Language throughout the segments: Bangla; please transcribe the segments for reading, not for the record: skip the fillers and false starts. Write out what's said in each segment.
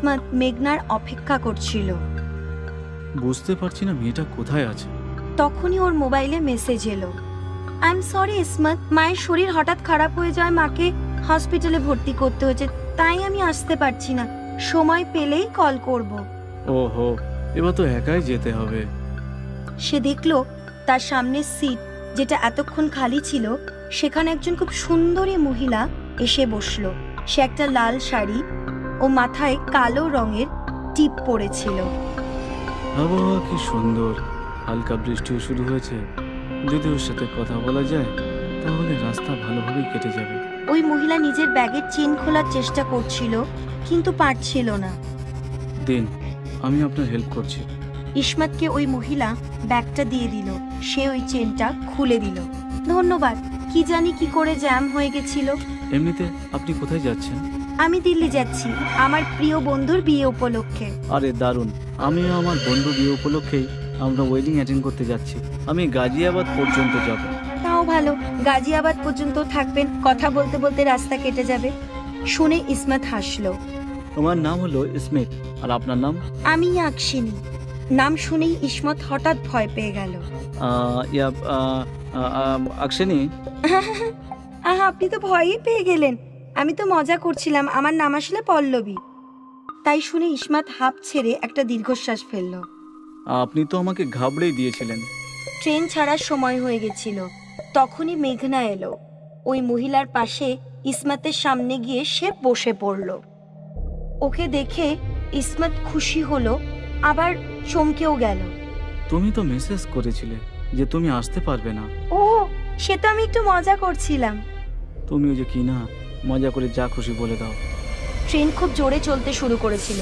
ইসমত মেঘনার অপেক্ষা করছিল। বুঝতে পারছি না মেয়েটা কোথায় আছে। তখনই ওর মোবাইলে মেসেজ এলো, আই এম সরি ইসমত, মায়ের শরীর হঠাৎ খারাপ হয়ে যায়, মাকে হসপিটালে ভর্তি করতে হয়েছে, তাই আমি আসতে পারছি না, সময় পেলেই কল করব। ওহো, এবার তো একাই যেতে হবে। সে দেখলো তার সামনের সিট যেটা এতক্ষণ খালি ছিল সেখানে একজন খুব সুন্দরী মহিলা এসে বসলো। সে একটা লাল শাড়ি ও মাথায় কালো রঙের টিপ পরেছিল। আবহাওয়া কি সুন্দর, হালকা বৃষ্টিও শুরু হয়েছে। যদি ওর সাথে কথা বলা যায় তাহলে রাস্তা ভালোভাবেই কেটে যাবে। ওই মহিলা নিজের ব্যাগের চেন খোলার চেষ্টা করছিল কিন্তু পারছিল না। দিন, আমি আপনার হেল্প করছি। ইসমতকে ওই মহিলা ব্যাগটা দিয়ে দিল। সে ওই চেনটা খুলে দিল। ধন্যবাদ, কি জানি কি করে জ্যাম হয়ে গেছিল। এমনিতে আপনি কোথায় যাচ্ছেন? আমি দিল্লি যাচ্ছি আমার প্রিয় বন্ধুর বিয়ে উপলক্ষে। আরে দারুণ, আমিও আমার বন্ধু বিয়ে উপলক্ষেই আমরা ওয়েডিং অ্যাটেন্ড করতে যাচ্ছি। আমি গাজিয়াবাদ পর্যন্ত যাব। তাও ভালো, গাজিয়াবাদ পর্যন্ত থাকবেন, কথা বলতে বলতে রাস্তা কেটে যাবে। শুনে ইসমত হাসলো। তোমার নাম হলো স্মিথ, আর আপনার নাম? আমি আকশিনী। নাম শুনেই ইসমত হঠাৎ ভয় পেয়ে গেল। আকশিনী? আপনি তো ভয়ই পেয়ে গেলেন। আমি তো মজা করছিলাম, আমার নাম আসলে পল্লবী। তাই শুনে ইসমত হাঁপ ছেড়ে একটা দীর্ঘশ্বাস ফেলল। আপনি তো আমাকে ঘাবড়েই দিয়েছিলেন। ট্রেন ছাড়ার সময় হয়ে গেছিল। তখনই মেঘনা এলো। ওই মহিলার পাশে ইসমতের সামনে গিয়ে সে বসে পড়ল। ওকে দেখে ইসমত খুশি হলো, আবার চমকেও গেল। তুমি তো মেসেজ করেছিলে যে তুমি আসতে পারবে না। ও, সে তো আমি একটু মজা করছিলাম। তুমিও যে কি না, মজা করে যা খুশি বলে দাও। ট্রেন খুব জোরে চলতে শুরু করেছিল।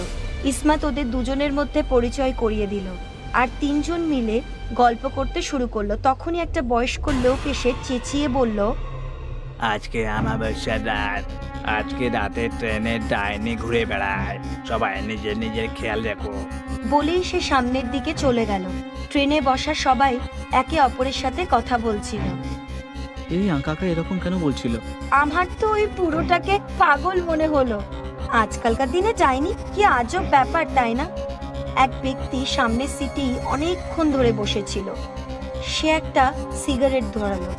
ইসমত ওদের দুজনের মধ্যে পরিচয় করিয়ে দিল, আর তিনজন মিলে গল্প করতে শুরু করলো। তখনই একটা বয়স্ক লোক এসে চেঁচিয়ে বলল, আজকে অমাবস্যার রাত, আজকে রাতে ট্রেনে ডাইনি ঘুরে বেড়ায়, সবাই নিজের নিজের খেয়াল রেখো। বলেই সে সামনের দিকে চলে গেল। ট্রেনে বসা সবাই একে অপরের সাথে কথা বলছিল। এই কাকা এরকম কেন বলছিল? আমার তো ওই পুরোটাকে পাগল মনে হলো। আজকালকার দিনে যায়নি কি আজব ব্যাপার, তাই না? এক ব্যক্তি সামনের সিটেই অনেকক্ষণ ধরে বসেছিল। সে একটা সিগারেট ধরালো,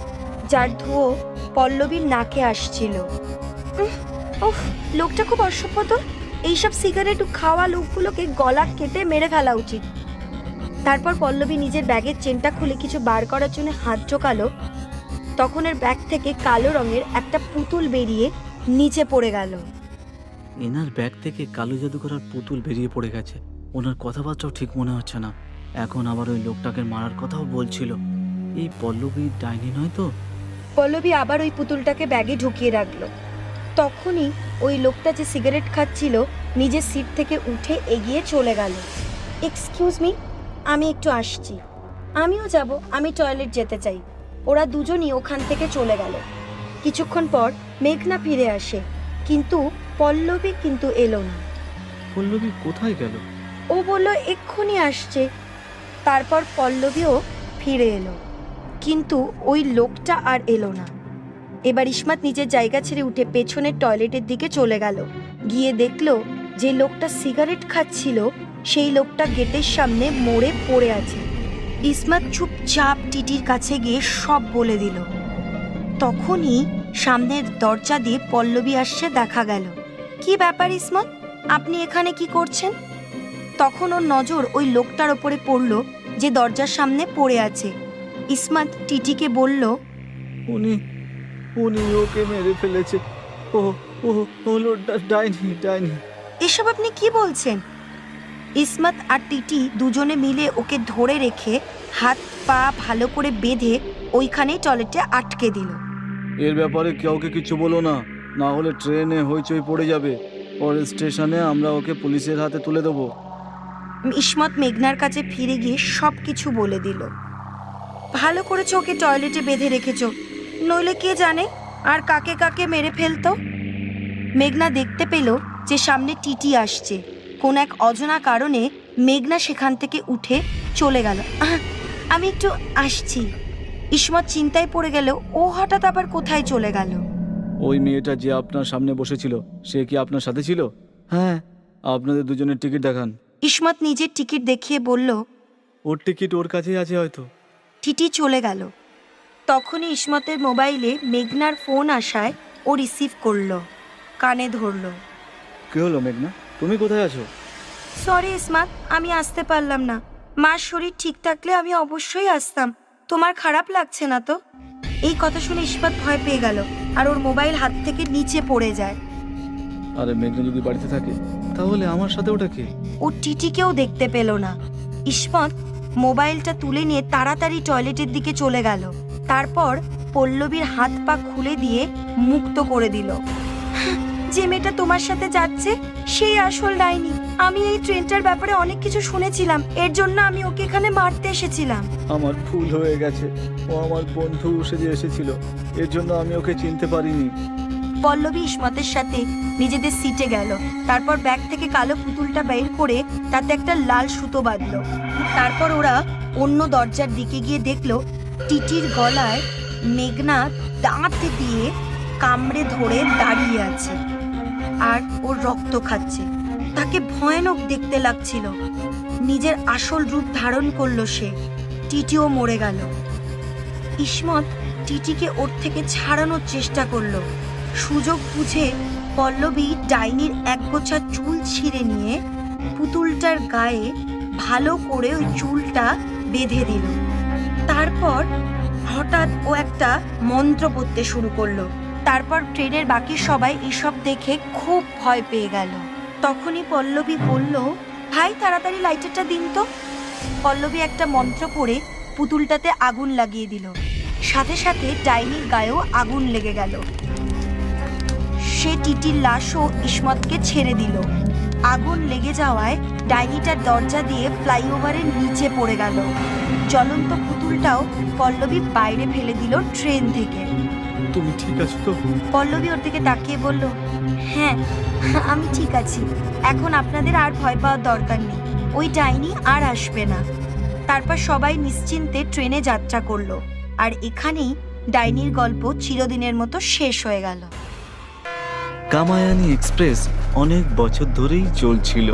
যার ধোঁয়া পল্লবীর নাকে আসছিল। উফ, লোকটা খুব অসভ্য। এইসব সিগারেট খাওয়া লোকগুলোকে গলা কেটে মেরে ফেলা উচিত। তারপর পল্লবী নিজের ব্যাগের চেনটা খুলে কিছু বার করার জন্য হাত ঢোকালো। তখন এর ব্যাগ থেকে কালো রঙের একটা পুতুল বেরিয়ে নিচে পড়ে গেল। এনার ব্যাগ থেকে কালো জাদু করার পুতুল বেরিয়ে পড়ে গেছে। ওনার কথাবার্তাও ঠিক মনে হচ্ছে না। এখন আবার ওই লোকটাকে মারার কথাও বলছিল। এই পল্লবী ডাইনি নয় তো? পল্লবী আবার ওই পুতুলটাকে ব্যাগে ঢুকিয়ে রাখলো। তখনই ওই লোকটা যে সিগারেট খাচ্ছিল নিজের সিট থেকে উঠে এগিয়ে চলে গেল। এক্সকিউজ মি, আমি একটু আসছি। আমিও যাব, আমি টয়লেট যেতে চাই। ওরা দুজনই ওখান থেকে চলে গেল। কিছুক্ষণ পর মেঘনা ফিরে আসে, কিন্তু পল্লবী কিন্তু এলো না। পল্লবী কোথায় গেল? ও বলল এক্ষুনি আসছে। তারপর পল্লবীও ফিরে এলো, কিন্তু ওই লোকটা আর এলো না। এবার ইসমত নিজের জায়গা ছেড়ে উঠে পেছনের টয়লেটের দিকে চলে গেল। গিয়ে দেখলো যে লোকটা সিগারেট খাচ্ছিল সেই লোকটা গেটের সামনে মরে পড়ে আছে। ইসমত চুপচাপ টিটির কাছে গিয়ে সব বলে দিল। তখনই সামনের দরজা দিয়ে পল্লবী আসছে দেখা গেল। কি ব্যাপার ইসমত, আপনি এখানে কি করছেন? তখন ওর নজর ওই লোকটার ওপরে পড়ল যে দরজার সামনে পড়ে আছে। ইসমত টিটিকে বলল, উনি ওকে মেরে ফেলেছে। ও হলো ডাইনি। এসব আপনি কি বলছেন? ইসমত আর টিটি দুজনে মিলে ওকে ধরে রেখে হাত পা ভালো করে বেঁধে ওইখানেই টয়লেটে আটকে দিল। এর ব্যাপারে কাউকে কিছু বলো না, না হলে ট্রেনে হইচই পড়ে যাবে। পরের স্টেশনে আমরা ওকে পুলিশের হাতে তুলে দেবো। ইসমত মেঘনার কাছে ফিরে গিয়ে সব কিছু বলে দিল। ভালো করেছো ওকে টয়লেটে বেঁধে রেখেছো, নইলে কে জানে আর কাকে কাকে মেরে ফেলতো। মেঘনা দেখতে পেল যে সামনে টিটি আসছে। কোন এক অজানা কারণে মেঘনা সেখান থেকে উঠে চলে গেল। আমি একটু আসছি। ইসমত চিন্তায় পড়ে গেল ও হঠাৎ আবার কোথায় চলে গেল। ওই মেয়েটা যে আপনার সামনে বসেছিল সে কি আপনার সাথে ছিল? হ্যাঁ, আপনাদের দুজনের টিকিট দেখান। ইসমত নিজের টিকিট দেখিয়ে বলল। ওর টিকিট ওর কাছেই আছে হয়তো। টিটি চলে গেল। তখনই ইসমতের মোবাইলে মেঘনার ফোন আসায় ও রিসিভ করলো, কানে ধরলো। কি হলো মেঘনা, তুমি কোথায় আছো? সরি ইসমত, আমি আসতে পারলাম না। মার শরীর ঠিক থাকলে আমি অবশ্যই আসতাম। তোমার খারাপ লাগছে না তো? এই কথা শুনে ইসমত ভয় পেয়ে গেল আর ওর মোবাইল হাত থেকে নিচে পড়ে যায়। আরে মেঘনা যদি বাড়িতে থাকে তাহলে আমার সাথে ওটা কি? ও টিটিকেও দেখতে পেল না। ইসমত মোবাইলটা তুলে নিয়ে তাড়াতাড়ি টয়লেটের দিকে চলে গেল। তারপর পল্লবীর হাত পা খুলে দিয়ে মুক্ত করে দিল। যে মেয়েটা তোমার সাথে যাচ্ছে সেই আসল ডাইনি। আমি এই ট্রেনটার ব্যাপারে অনেক কিছু শুনেছিলাম, এর জন্য আমি ওকে এখানে মারতে এসেছিলাম। আমার ভুল হয়ে গেছে, ও আমার বন্ধু সেজে এসেছিল, এর জন্য আমি ওকে চিনতে পারিনি। পল্লবী ইসমতের সাথে নিজেদের সিটে গেল। তারপর ব্যাগ থেকে কালো পুতুলটা বের করে তাতে একটা লাল সুতো বাঁধলো। তারপর ওরা অন্য দরজার দিকে গিয়ে দেখলো টিটির গলায় মেঘনা দাঁত দিয়ে কামড়ে ধরে দাঁড়িয়ে আছে আর ওর রক্ত খাচ্ছে। তাকে ভয়ানক দেখতে লাগছিল। নিজের আসল রূপ ধারণ করলো সে। টিটিও মরে গেল। ইসমত টিটিকে ওর থেকে ছাড়ানোর চেষ্টা করলো। সুযোগ বুঝে পল্লবী ডাইনির একগোছা চুল ছিঁড়ে নিয়ে পুতুলটার গায়ে ভালো করে ওই চুলটা বেঁধে দিল। তারপর হঠাৎ ও একটা মন্ত্র পড়তে শুরু করলো। তারপর ট্রেনের বাকি সবাই এসব দেখে খুব ভয় পেয়ে গেল। তখনই পল্লবী বলল, ভাই তাড়াতাড়ি লাইটারটা দিন তো। পল্লবী একটা মন্ত্র পড়ে পুতুলটাতে আগুন লাগিয়ে দিল। সাথে সাথে ডাইনির গায়েও আগুন লেগে গেল। সে টিটির লাশও ইসমতকে ছেড়ে দিল। আগুন লেগে যাওয়ায় ডাইনিটার দরজা দিয়ে ফ্লাইওভারের নিচে পড়ে গেল। জ্বলন্ত পুতুলটাও পল্লবী বাইরে ফেলে দিল ট্রেন থেকে। তুমি ঠিক আছো তো? পল্লবী ওর দিকে তাকিয়ে বলল, হ্যাঁ আমি ঠিক আছি। এখন আপনাদের আর ভয় পাওয়ার দরকার নেই, ওই ডাইনি আর আসবে না। তারপর সবাই নিশ্চিন্তে ট্রেনে যাত্রা করলো। আর এখানেই ডাইনির গল্প চিরদিনের মতো শেষ হয়ে গেল। কামায়ানি এক্সপ্রেস অনেক বছর ধরেই চলছিল।